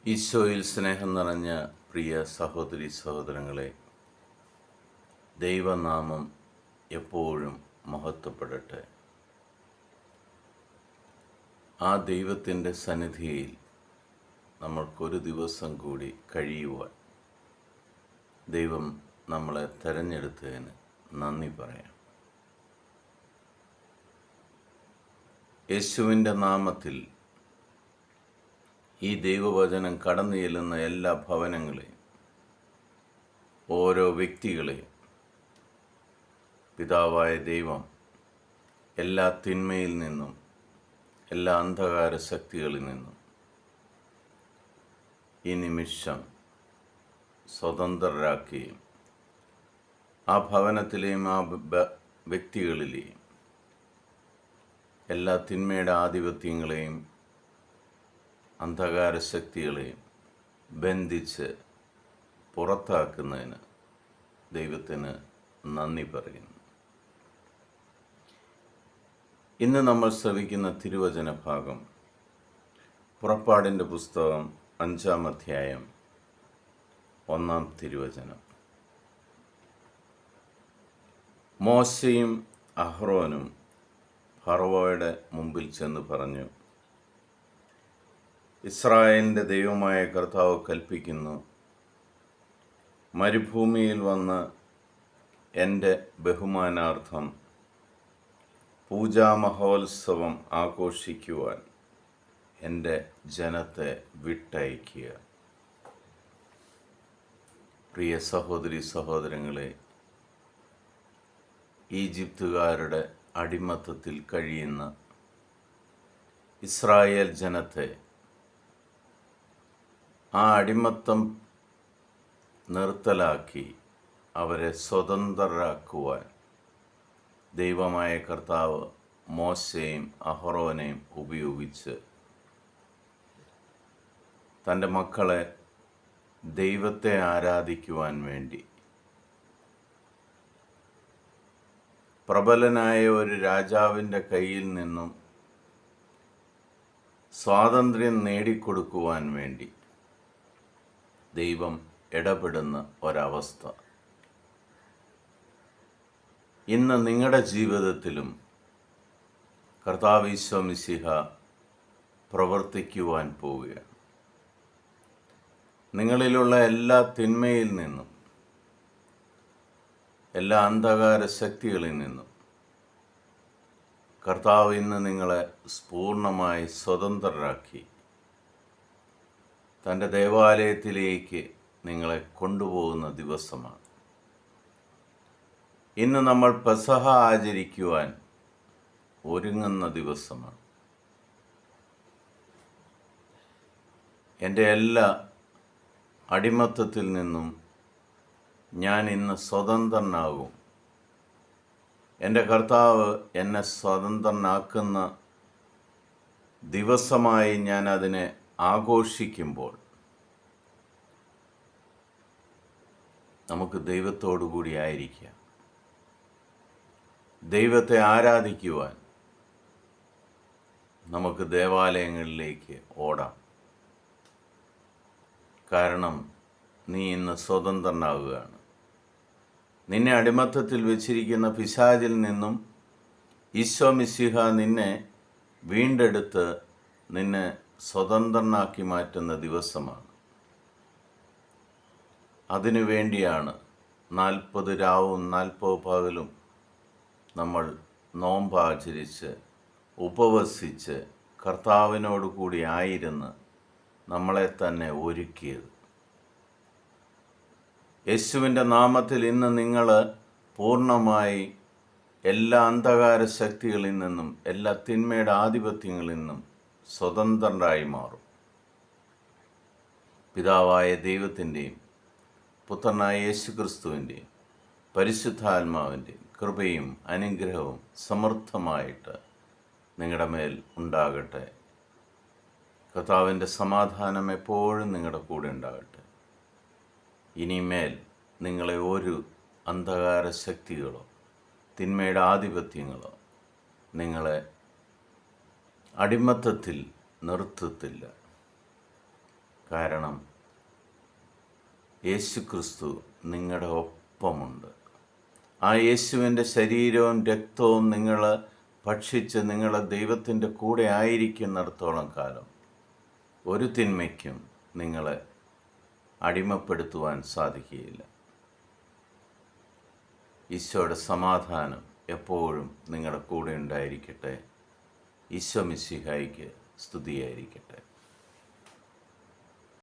ഈശോയിൽ സ്നേഹം നിറഞ്ഞ പ്രിയ സഹോദരി സഹോദരങ്ങളെ, ദൈവനാമം എപ്പോഴും മഹത്വപ്പെടട്ടെ. ആ ദൈവത്തിൻ്റെ സന്നിധിയിൽ നമ്മൾക്കൊരു ദിവസം കൂടി കഴിയുവാൻ ദൈവം നമ്മളെ തെരഞ്ഞെടുത്തതിന് നന്ദി പറയാം. യേശുവിൻ്റെ നാമത്തിൽ ഈ ദൈവവചനം കടന്നു ചെല്ലുന്ന എല്ലാ ഭവനങ്ങളെയും, ഓരോ വ്യക്തികളെയും പിതാവായ ദൈവം എല്ലാ തിന്മയിൽ നിന്നും, എല്ലാ അന്ധകാര ശക്തികളിൽ നിന്നും ഈ നിമിഷം സ്വതന്ത്രരാക്കുകയും ആ ഭവനത്തിലെയും ആ വ്യക്തികളിലെയും എല്ലാ തിന്മയുടെ ആധിപത്യങ്ങളെയും അന്ധകാര ശക്തികളെയും ബന്ധിച്ച് പുറത്താക്കുന്നതിന് ദൈവത്തിന് നന്ദി പറയുന്നു. ഇന്ന് നമ്മൾ ശ്രവിക്കുന്ന തിരുവചന ഭാഗം പുറപ്പാടിൻ്റെ പുസ്തകം 5-ാം അധ്യായം 1-ാം തിരുവചനം. മോശയും അഹ്റോനും ഫറവോയുടെ മുമ്പിൽ ചെന്ന് പറഞ്ഞു, ഇസ്രായേലിൻ്റെ ദൈവമായ കർത്താവ് കൽപ്പിക്കുന്നു, മരുഭൂമിയിൽ വന്ന് എൻ്റെ ബഹുമാനാർത്ഥം പൂജാമഹോത്സവം ആഘോഷിക്കുവാൻ എൻ്റെ ജനത്തെ വിട്ടയക്കുക. പ്രിയ സഹോദരി സഹോദരങ്ങളെ, ഈജിപ്തുകാരുടെ അടിമത്തത്തിൽ കഴിയുന്ന ഇസ്രായേൽ ജനത്തെ ആ അടിമത്തം നിർത്തലാക്കി അവരെ സ്വതന്ത്രരാക്കുവാൻ ദൈവമായ കർത്താവ് മോശയും അഹ്റോനെയും ഉപയോഗിച്ച് തൻ്റെ മക്കളെ ദൈവത്തെ ആരാധിക്കുവാൻ വേണ്ടി പ്രബലനായ ഒരു രാജാവിൻ്റെ കയ്യിൽ നിന്നും സ്വാതന്ത്ര്യം നേടിക്കൊടുക്കുവാൻ വേണ്ടി ദൈവം ഇടപെടുന്ന ഒരവസ്ഥ ഇന്ന് നിങ്ങളുടെ ജീവിതത്തിലും കർത്താവ് ഈശോ മിശിഹ പ്രവർത്തിക്കുവാൻ പോവുകയാണ്. നിങ്ങളിലുള്ള എല്ലാ തിന്മയിൽ നിന്നും, എല്ലാ അന്ധകാര ശക്തികളിൽ നിന്നും കർത്താവ് ഇന്ന് നിങ്ങളെ പൂർണ്ണമായി സ്വതന്ത്രരാക്കി തൻ്റെ ദേവാലയത്തിലേക്ക് നിങ്ങളെ കൊണ്ടുപോകുന്ന ദിവസമാണ്. ഇന്ന് നമ്മൾ പെസഹ ആചരിക്കുവാൻ ഒരുങ്ങുന്ന ദിവസമാണ്. എൻ്റെ എല്ലാ അടിമത്തത്തിൽ നിന്നും ഞാൻ ഇന്ന് സ്വതന്ത്രനാകും. എൻ്റെ കർത്താവ് എന്നെ സ്വതന്ത്രനാക്കുന്ന ദിവസമായി ഞാൻ അതിനെ ആഘോഷിക്കുമ്പോൾ നമുക്ക് ദൈവത്തോടു കൂടി ആയിരിക്കാം. ദൈവത്തെ ആരാധിക്കുവാൻ നമുക്ക് ദേവാലയങ്ങളിലേക്ക് ഓടാം. കാരണം നീ ഇന്ന് സ്വതന്ത്രനാവുകയാണ്. നിന്നെ അടിമത്തത്തിൽ വെച്ചിരിക്കുന്ന പിശാചിൽ നിന്നും ഈശോ മിശിഹ നിന്നെ വീണ്ടെടുത്ത് നിന്നെ സ്വതന്ത്രനാക്കി മാറ്റുന്ന ദിവസമാണ്. അതിനു വേണ്ടിയാണ് 40 രാവും 40 പകലും നമ്മൾ നോമ്പാചരിച്ച് ഉപവസിച്ച് കർത്താവിനോട് കൂടി ആയിരുന്ന് നമ്മളെ തന്നെ ഒരുക്കിയത്. യേശുവിൻ്റെ നാമത്തിൽ ഇന്ന് നിങ്ങൾ പൂർണ്ണമായി എല്ലാ അന്ധകാര ശക്തികളിൽ നിന്നും, എല്ലാ തിന്മയുടെ ആധിപത്യങ്ങളിൽ നിന്നും സ്വതന്ത്രരായി മാറും. പിതാവായ ദൈവത്തിൻ്റെയും പുത്രനായ യേശുക്രിസ്തുവിൻ്റെയും പരിശുദ്ധാത്മാവിൻ്റെയും കൃപയും അനുഗ്രഹവും സമൃദ്ധമായിട്ട് നിങ്ങളുടെ മേൽ ഉണ്ടാകട്ടെ. കർത്താവിൻ്റെ സമാധാനം എപ്പോഴും നിങ്ങളുടെ കൂടെ ഉണ്ടാകട്ടെ. ഇനിമേൽ നിങ്ങളെ ഒരു അന്ധകാര ശക്തികളോ തിന്മയുടെ ആധിപത്യങ്ങളോ നിങ്ങളെ അടിമത്തത്തിൽ നിർത്തത്തില്ല. കാരണം യേശുക്രിസ്തു നിങ്ങളുടെ ഒപ്പമുണ്ട്. ആ യേശുവിൻ്റെ ശരീരവും രക്തവും നിങ്ങൾ ഭക്ഷിച്ച് നിങ്ങൾ ദൈവത്തിൻ്റെ കൂടെ ആയിരിക്കുന്നിടത്തോളം കാലം ഒരു തിന്മയ്ക്കും നിങ്ങളെ അടിമപ്പെടുത്തുവാൻ സാധിക്കുകയില്ല. ഈശോയുടെ സമാധാനം എപ്പോഴും നിങ്ങളുടെ കൂടെ ഉണ്ടായിരിക്കട്ടെ. ഈശോ മിശിഹായിക്ക് സ്തുതിയായിരിക്കട്ടെ.